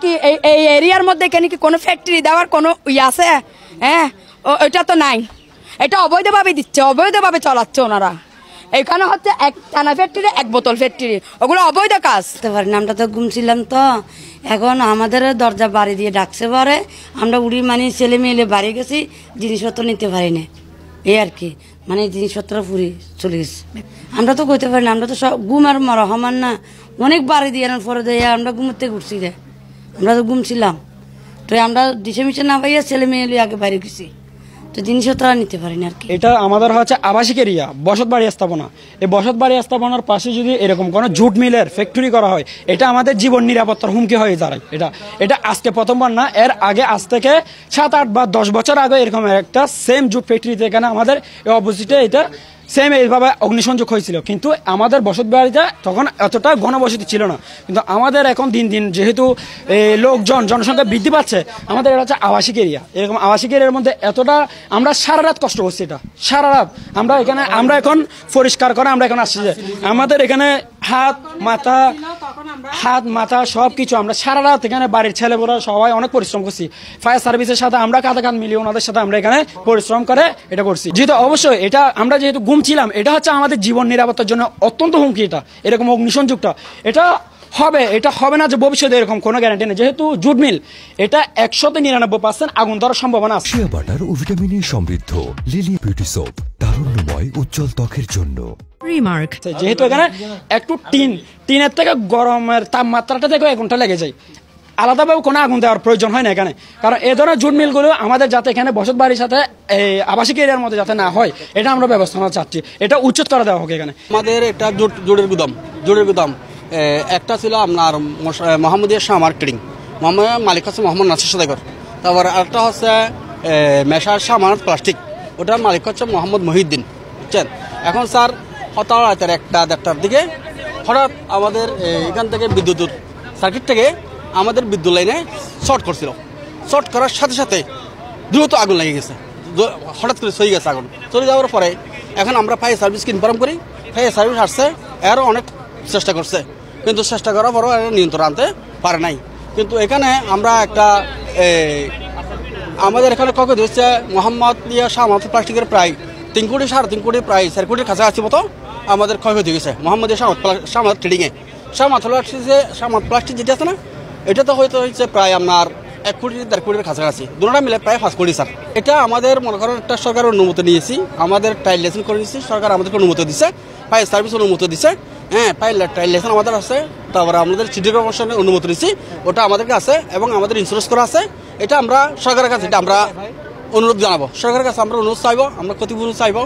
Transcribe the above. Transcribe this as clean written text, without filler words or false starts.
কি এই এরিয়ার মধ্যে এখানে কি কোনো ফ্যাক্টরি দেওয়ার কোনো আছে? হ্যাঁ, ওইটা তো নাই। এটা অবৈধভাবে দিচ্ছে, অবৈধভাবে চালাচ্ছে ওনারা। এখানে হচ্ছে এক টানা ফ্যাক্টরি, এক বোতল ফ্যাক্টরি, ওগুলো অবৈধ কাজ। আমরা তো ঘুমছিলাম, তো এখন আমাদের দরজা বাড়ি দিয়ে ডাকছে পরে আমরা উড়ি মানে ছেলে মেয়ে বাড়ি গেছি, জিনিসপত্র নিতে পারি না, এই আর কি। মানে জিনিসপত্র পুরি চলে গেছে। আমরা তো কইতে পারি না, আমরা তো সব ঘুম আর মরা সমান না। অনেক বাড়ি দিয়ে পরে দিয়ে আমরা ঘুমোতে ঘুরছি রে, আমরা তো ঘুমছিলাম। তো আমরা দিশে মিশে না পাইয়া ছেলে মেয়ে আগে বাইরে গেছি, তো জিনিসপত্র নিতে পারি না আর কি। এটা আমাদের হচ্ছে আবাসিক এরিয়া, বসত বাড়ি স্থাপনা। এই বসত বাড়ি স্থাপনার পাশে যদি এরকম কোনো জুট মিলের ফ্যাক্টরি করা হয়, এটা আমাদের জীবন নিরাপত্তার হুমকি হয়ে দাঁড়ায়। এটা আজকে প্রথমবার না, এর আগে আজ থেকে 7, 8 বা 10 বছর আগে এরকম একটা সেম জুট ফ্যাক্টরিতে এখানে আমাদের অপোজিটে এটা সেম এইভাবে অগ্নিসংযোগ হয়েছিল। কিন্তু আমাদের বসত বাড়িটা তখন এতটা ঘনবসতি ছিল না। কিন্তু আমাদের এখন দিন দিন যেহেতু জনসংখ্যা বৃদ্ধি পাচ্ছে, আমাদের এটা হচ্ছে আবাসিক এরিয়া। এরকম আবাসিক এরিয়ার মধ্যে এতটা আমরা সারা রাত কষ্ট করছি। এটা সারা রাত আমরা এখন পরিষ্কার করে আমরা এখন আসছি যে আমাদের এখানে হাত মাথা সব কিছু আমরা সারা রাত এখানে বাড়ির ছেলেমেয়েরা সবাই অনেক পরিশ্রম করছি। ফায়ার সার্ভিসের সাথে আমরা কাঁধে কাঁধ মিলিয়ে ওনাদের সাথে আমরা এখানে পরিশ্রম করে এটা করছি। যেহেতু অবশ্যই এটা আমরা যেহেতু ঘুমছিলাম, এটা হচ্ছে আমাদের জীবন নিরাপত্তার জন্য অত্যন্ত হুমকি। এটা এরকম অগ্নিসংযোগটা এটা হবে না যে ভবিষ্যতে এরকম কোনো গ্যারান্টি নেই। যেহেতু জুট মিল, এটা 199% আগুন ধরার সম্ভাবনা আছে। শিয়া বাটার ও ভিটামিনে সমৃদ্ধ লিলি বিউটি সোপ, তারুণ্যময় উজ্জ্বল ত্বকের জন্য। যেহেতু এখানে একটু টিনের থেকে গরমের তাপমাত্রাটা থেকে 1 ঘন্টা লেগে যায়, আলাদাভাবে কোনো আগুন দেওয়ার প্রয়োজন হয় না এখানে। কারণ এ ধরনের জুট মিলগুলো আমাদের যাতে এখানে বসত বাড়ির সাথে আবাসিক এরিয়ার মধ্যে যাতে না হয়, এটা আমরা ব্যবস্থা চাচ্ছি। এটা উচ্ছেদ করে দেওয়া হোক এখানে। আমাদের একটা জুটের গুদাম একটা ছিল আপনার মোহাম্মদিয়া শাহ মার্কেটিং, মালিক হচ্ছে মোহাম্মদ নাসির সদাগর। তারপর আরেকটা হচ্ছে মেশার শাহ মানত প্লাস্টিক, ওটার মালিক হচ্ছে মোহাম্মদ মহিউদ্দিন, বুঝছেন। এখন স্যার হঠাৎ রাতের 1-1:30টার দিকে হঠাৎ আমাদের এখান থেকে বিদ্যুৎ সার্কিট থেকে আমাদের বিদ্যুৎ লাইনে শর্ট করছিল। শর্ট করার সাথে সাথে দ্রুত আগুন লেগে গেছে, হঠাৎ করে চলে গেছে আগুন। চলে যাওয়ার পরে এখন আমরা ফায়ার সার্ভিসকে ইনফর্ম করি। ফায়ার সার্ভিস আসছে, এরও অনেক চেষ্টা করছে, কিন্তু চেষ্টা করার পরও নিয়ন্ত্রণ আনতে পারে নাই। কিন্তু এখানে আমরা একটা আমাদের এখানে কত হচ্ছে মোহাম্মদিয়া শাহ মানত প্লাস্টিকের প্রায় 3 কোটি 3.5 কোটি প্রায় 4 কোটির কাছাকাছি মতো আমাদের ক্ষয়ক্ষতি হয়েছে মোহাম্মদিয়া শাহ মানত ট্রেডিংয়ে। শাহ মানত প্লাস্টিক যেটা আছে না, এটা তো হয়েছে প্রায় আপনার 1 কোটি 1.5 কোটির কাছাকাছি, দুটোটা মিলে প্রায় 5 কোটি স্যার। এটা আমাদের মনে করেন একটা সরকারের অনুমতি নিয়েছি, আমাদের ট্রায়াল লেসন করে নিয়েছি, সরকার আমাদেরকে অনুমতি দিচ্ছে, ফায়ার সার্ভিস অনুমতি দিচ্ছে। হ্যাঁ, ট্রায়াল লেসন আমাদের আছে, তারপরে আমাদের সিটি কর্পোরেশনের অনুমতি নিয়েছি, ওটা আমাদেরকে আছে এবং আমাদের ইন্স্যুরেন্স করা আছে। এটা আমরা সরকারের কাছে এটা আমরা অনুরোধ জানাবো, সরকারের কাছে আমরা অনুরোধ চাইবো, আমরা ক্ষতিপূরণ চাইবো।